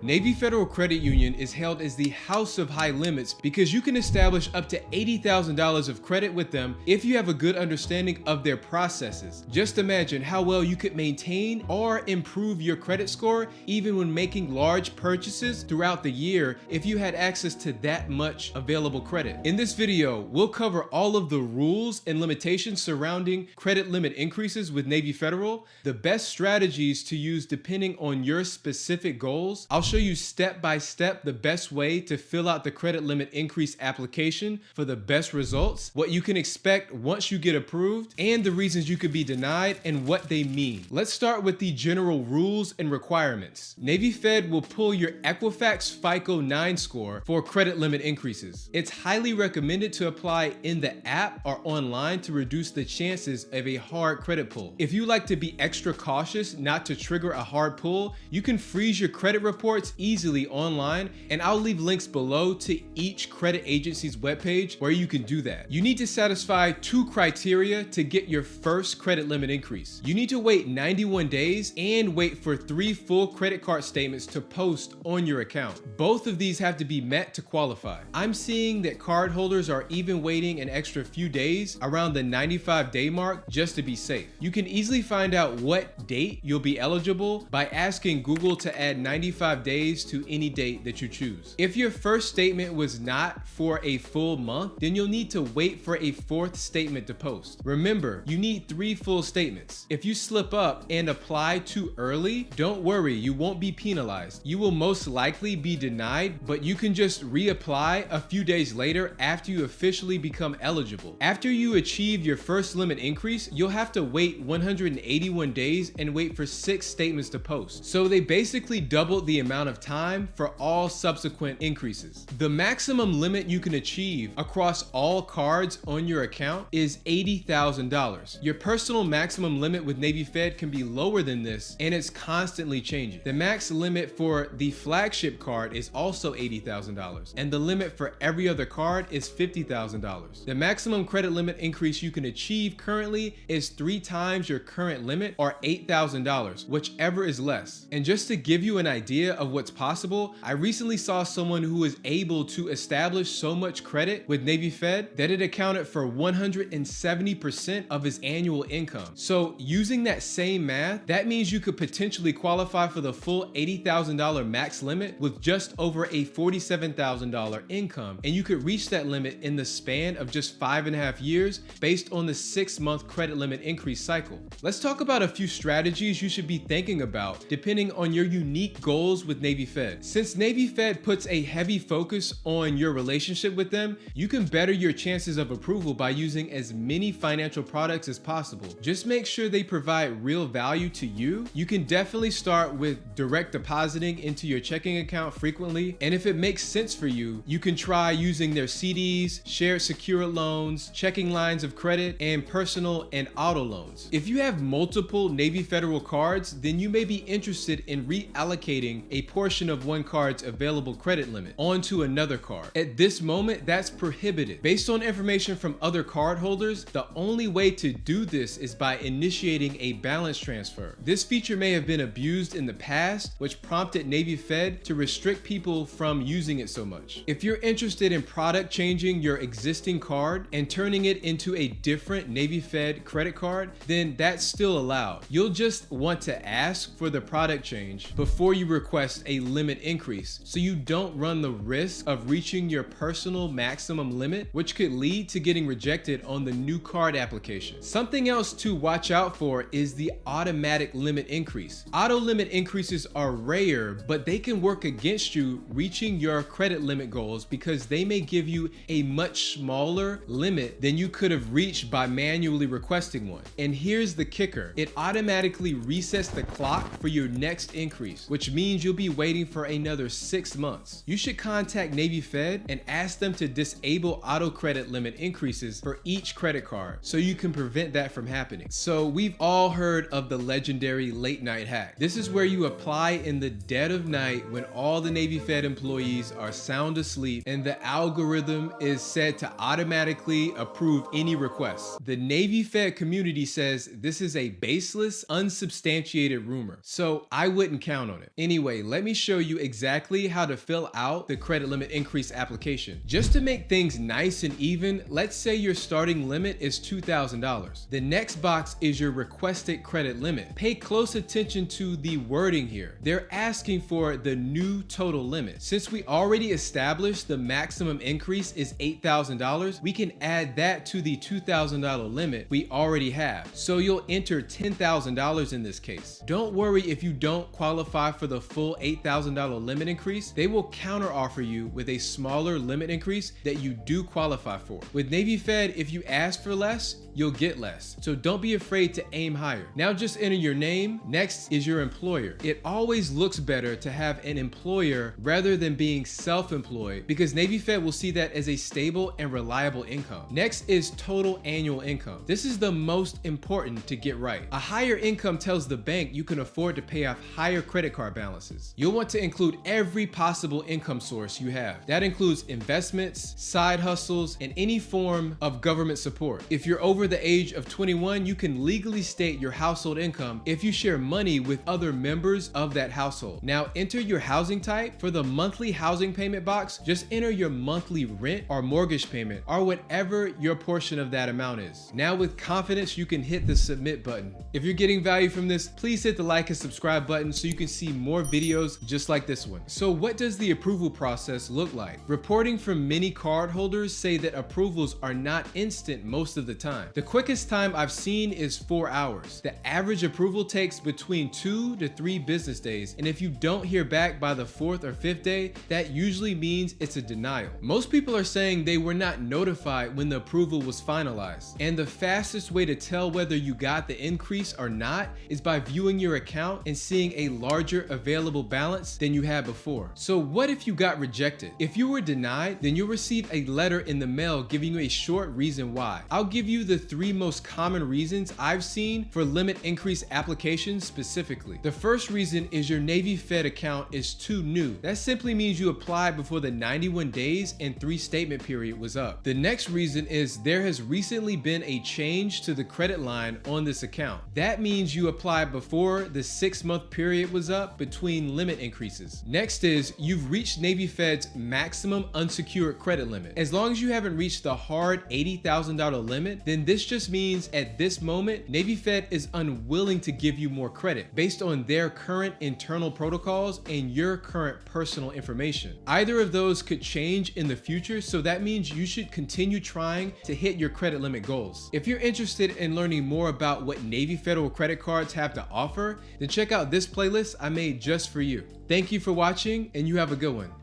Navy Federal Credit Union is hailed as the house of high limits because you can establish up to $80,000 of credit with them if you have a good understanding of their processes. Just imagine how well you could maintain or improve your credit score even when making large purchases throughout the year if you had access to that much available credit. In this video, we'll cover all of the rules and limitations surrounding credit limit increases with Navy Federal, the best strategies to use depending on your specific goals. I'll show you step by step the best way to fill out the credit limit increase application for the best results, what you can expect once you get approved, and the reasons you could be denied and what they mean. Let's start with the general rules and requirements. Navy Fed will pull your Equifax FICO 9 score for credit limit increases. It's highly recommended to apply in the app or online to reduce the chances of a hard credit pull. If you like to be extra cautious not to trigger a hard pull, you can freeze your credit reports easily online, and I'll leave links below to each credit agency's webpage where you can do that. You need to satisfy two criteria to get your first credit limit increase. You need to wait 91 days and wait for 3 full credit card statements to post on your account. Both of these have to be met to qualify. I'm seeing that cardholders are even waiting an extra few days around the 95-day mark just to be safe. You can easily find out what date you'll be eligible by asking Google to add 95 days to any date that you choose. If your first statement was not for a full month, then you'll need to wait for a 4th statement to post. Remember, you need 3 full statements. If you slip up and apply too early, don't worry, you won't be penalized. You will most likely be denied, but you can just reapply a few days later after you officially become eligible. After you achieve your first limit increase, you'll have to wait 181 days and wait for 6 statements to post. So they basically doubled the amount of time for all subsequent increases. The maximum limit you can achieve across all cards on your account is $80,000. Your personal maximum limit with Navy Fed can be lower than this, and it's constantly changing. The max limit for the flagship card is also $80,000, and the limit for every other card is $50,000. The maximum credit limit increase you can achieve currently is 3 times your current limit, or $8,000, whichever is less. And just to give you an idea of what's possible, I recently saw someone who was able to establish so much credit with Navy Fed that it accounted for 170% of his annual income. So using that same math, that means you could potentially qualify for the full $80,000 max limit with just over a $47,000 income, and you could reach that limit in the span of just 5.5 years based on the 6-month credit limit increase cycle. Let's talk about a few strategies you should be thinking about depending on your unique goals with Navy Fed. Since Navy Fed puts a heavy focus on your relationship with them, you can better your chances of approval by using as many financial products as possible. Just make sure they provide real value to you. You can definitely start with direct depositing into your checking account frequently, and if it makes sense for you, you can try using their CDs, shared secure loans, checking lines of credit, and personal and auto loans. If you have multiple Navy Federal cards, then you may be interested in reallocating a portion of one card's available credit limit onto another card. At this moment, that's prohibited. Based on information from other cardholders, the only way to do this is by initiating a balance transfer. This feature may have been abused in the past, which prompted Navy Fed to restrict people from using it so much. If you're interested in product changing your existing card and turning it into a different Navy Fed credit card, then that's still allowed. You'll just want to ask for the product change before you request a limit increase, so you don't run the risk of reaching your personal maximum limit, which could lead to getting rejected on the new card application. Something else to watch out for is the automatic limit increase. Auto limit increases are rare, but they can work against you reaching your credit limit goals because they may give you a much smaller limit than you could have reached by manually requesting one. And here's the kicker: it automatically resets the clock for your next increase, which means you'll be waiting for another 6 months. You should contact Navy Fed and ask them to disable auto credit limit increases for each credit card so you can prevent that from happening. So we've all heard of the legendary late night hack. This is where you apply in the dead of night when all the Navy Fed employees are sound asleep, and the algorithm is said to automatically approve any requests. The Navy Fed community says this is a baseless, unsubstantiated rumor, so I wouldn't count on it. Anyway, let me show you exactly how to fill out the credit limit increase application. Just to make things nice and even, let's say your starting limit is $2,000. The next box is your requested credit limit. Pay close attention to the wording here. They're asking for the new total limit. Since we already established the maximum increase is $8,000, we can add that to the $2,000 limit we already have. So you'll enter $10,000 in this case. Don't worry if you don't qualify for the full $8,000 limit increase. They will counter offer you with a smaller limit increase that you do qualify for. With Navy Fed, if you ask for less, you'll get less. So don't be afraid to aim higher. Now just enter your name. Next is your employer. It always looks better to have an employer rather than being self-employed because Navy Fed will see that as a stable and reliable income. Next is total annual income. This is the most important to get right. A higher income tells the bank you can afford to pay off higher credit card balances. You'll want to include every possible income source you have. That includes investments, side hustles, and any form of government support. If you're over the age of 21, you can legally state your household income if you share money with other members of that household. Now enter your housing type. For the monthly housing payment box, just enter your monthly rent or mortgage payment or whatever your portion of that amount is. Now with confidence, you can hit the submit button. If you're getting value from this, please hit the like and subscribe button so you can see more videos just like this one. So what does the approval process look like? Reporting from many cardholders say that approvals are not instant most of the time. The quickest time I've seen is 4 hours. The average approval takes between 2 to 3 business days, and if you don't hear back by the 4th or 5th day, that usually means it's a denial. Most people are saying they were not notified when the approval was finalized, and the fastest way to tell whether you got the increase or not is by viewing your account and seeing a larger available balance than you had before. So what if you got rejected? If you were denied, then you'll receive a letter in the mail giving you a short reason why. I'll give you the 3 most common reasons I've seen for limit increase applications specifically. The first reason is your Navy Fed account is too new. That simply means you applied before the 91 days and 3 statement period was up. The next reason is there has recently been a change to the credit line on this account. That means you applied before the 6-month period was up between limit increases. Next is you've reached Navy Fed's maximum unsecured credit limit. As long as you haven't reached the hard $80,000 limit, then this just means at this moment, Navy Fed is unwilling to give you more credit based on their current internal protocols and your current personal information. Either of those could change in the future, so that means you should continue trying to hit your credit limit goals. If you're interested in learning more about what Navy Federal credit cards have to offer, then check out this playlist I made just for you. Thank you for watching, and you have a good one.